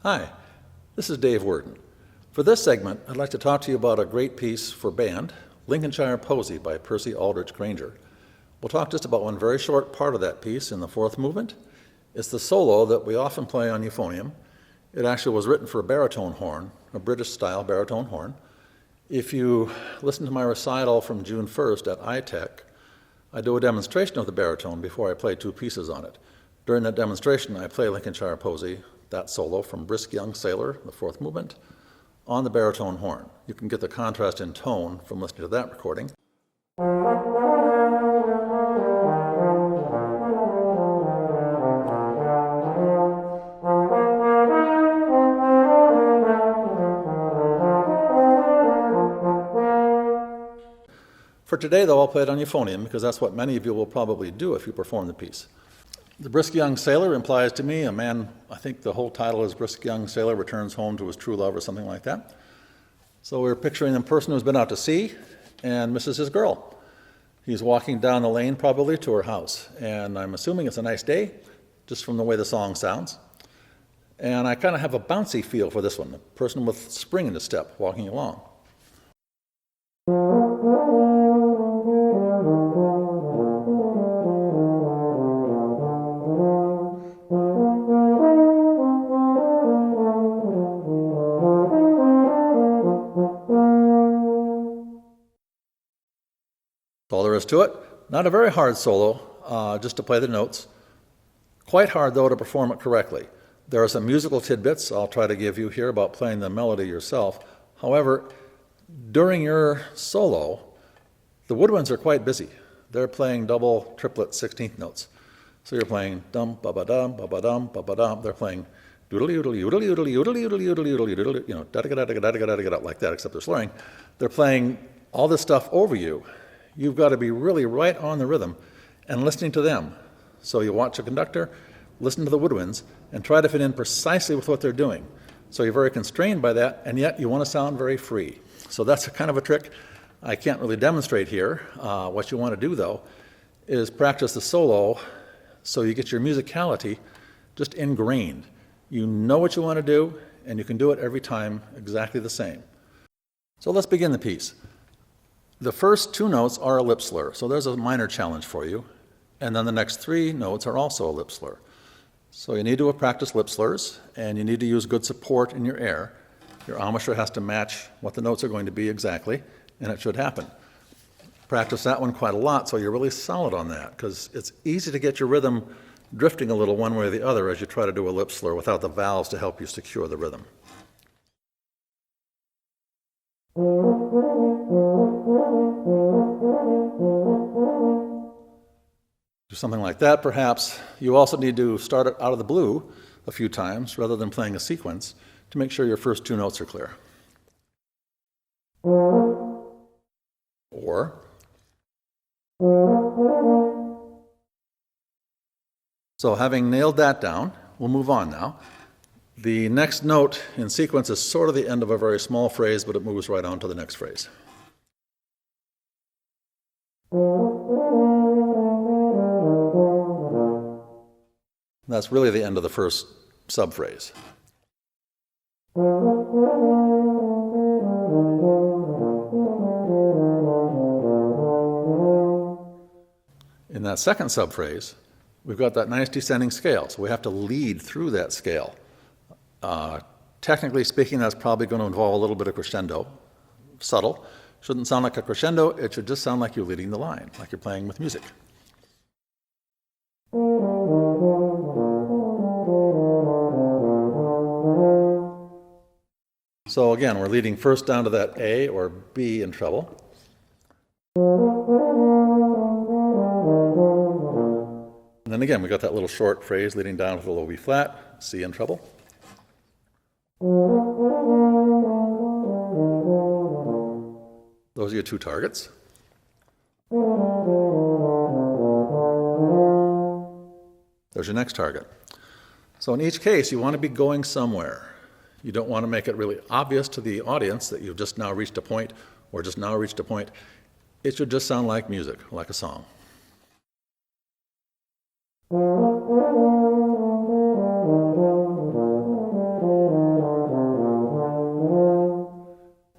Hi, this is Dave Worden. For this segment, I'd like to talk to you about a great piece for band, Lincolnshire Posy by Percy Grainger. We'll talk just about one very short part of that piece in the fourth movement. It's the solo that we often play on euphonium. It actually was written for a baritone horn, a British-style baritone horn. If you listen to my recital from June 1st at iTech, I do a demonstration of the baritone before I play two pieces on it. During that demonstration, I play Lincolnshire Posy, that solo from Brisk Young Sailor, the fourth movement, on the baritone horn. You can get the contrast in tone from listening to that recording. For today, though, I'll play it on euphonium because that's what many of you will probably do if you perform the piece. The Brisk Young Sailor implies to me a man, I think the whole title is Brisk Young Sailor Returns Home to His True Love or something like that. So we're picturing a person who's been out to sea and misses his girl. He's walking down the lane probably to her house, and I'm assuming it's a nice day, just from the way the song sounds. And I kind of have a bouncy feel for this one, a person with spring in his step walking along. That's all there is to it. Not a very hard solo, just to play the notes. Quite hard, though, to perform it correctly. There are some musical tidbits I'll try to give you here about playing the melody yourself. However, during your solo, the woodwinds are quite busy. They're playing double, triplet, 16th notes. So you're playing dum, ba-ba-dum, ba-ba-dum, ba-ba-dum. They're playing doodle-yoodle, yoodle-yoodle, yoodle-yoodle, yoodle-yoodle, yoodle, you know, da-da-ga-da-ga-da-ga-da-ga-da, like that, except they're slurring. They're playing all this stuff over you. You've got to be really right on the rhythm and listening to them. So you watch a conductor, listen to the woodwinds, and try to fit in precisely with what they're doing. So you're very constrained by that, and yet you want to sound very free. So that's a kind of a trick I can't really demonstrate here. What you want to do, though, is practice the solo so you get your musicality just ingrained. You know what you want to do, and you can do it every time exactly the same. So let's begin the piece. The first two notes are a lip slur, so there's a minor challenge for you. And then the next three notes are also a lip slur. So you need to practice lip slurs, and you need to use good support in your air. Your embouchure has to match what the notes are going to be exactly, and it should happen. Practice that one quite a lot so you're really solid on that, because it's easy to get your rhythm drifting a little one way or the other as you try to do a lip slur without the vowels to help you secure the rhythm. Do something like that, perhaps. You also need to start it out of the blue a few times rather than playing a sequence to make sure your first two notes are clear. Or so having nailed that down, we'll move on now. The next note in sequence is sort of the end of a very small phrase, but it moves right on to the next phrase. That's really the end of the first subphrase. In that second subphrase, we've got that nice descending scale, so we have to lead through that scale. Technically speaking, that's probably going to involve a little bit of crescendo. Subtle. Shouldn't sound like a crescendo, it should just sound like you're leading the line, like you're playing with music. So again, we're leading first down to that A or B in treble. And then again, we got that little short phrase leading down to the low B flat, C in treble. Those are your two targets. There's your next target. So in each case, you want to be going somewhere. You don't want to make it really obvious to the audience that you've just now reached a point or just now reached a point. It should just sound like music, like a song.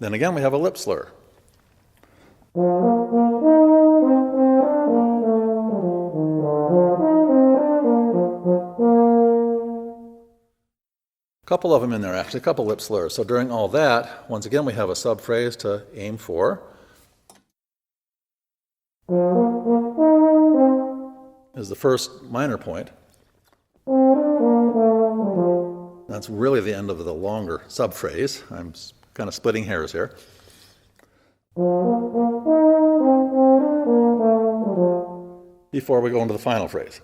Then again, we have a lip slur. A couple of them in there, actually, a couple lip slurs. So during all that, once again, we have a subphrase to aim for. Is the first minor point. That's really the end of the longer subphrase. I'm kind of splitting hairs here. Before we go into the final phrase.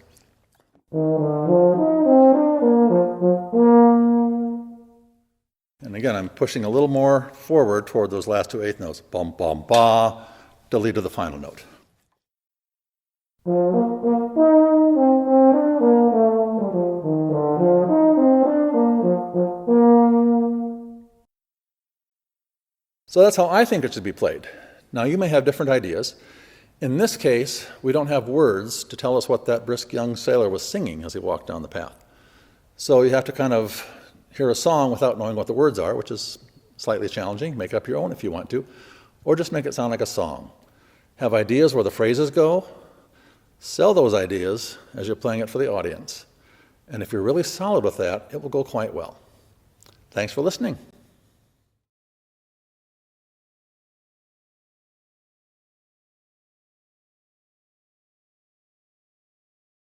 And again, I'm pushing a little more forward toward those last two eighth notes. Bum, bum, ba, to lead to the final note. So that's how I think it should be played. Now, you may have different ideas. In this case, we don't have words to tell us what that brisk young sailor was singing as he walked down the path. So you have to kind of hear a song without knowing what the words are, which is slightly challenging. Make up your own if you want to, or just make it sound like a song. Have ideas where the phrases go. Sell those ideas as you're playing it for the audience. And if you're really solid with that, it will go quite well. Thanks for listening.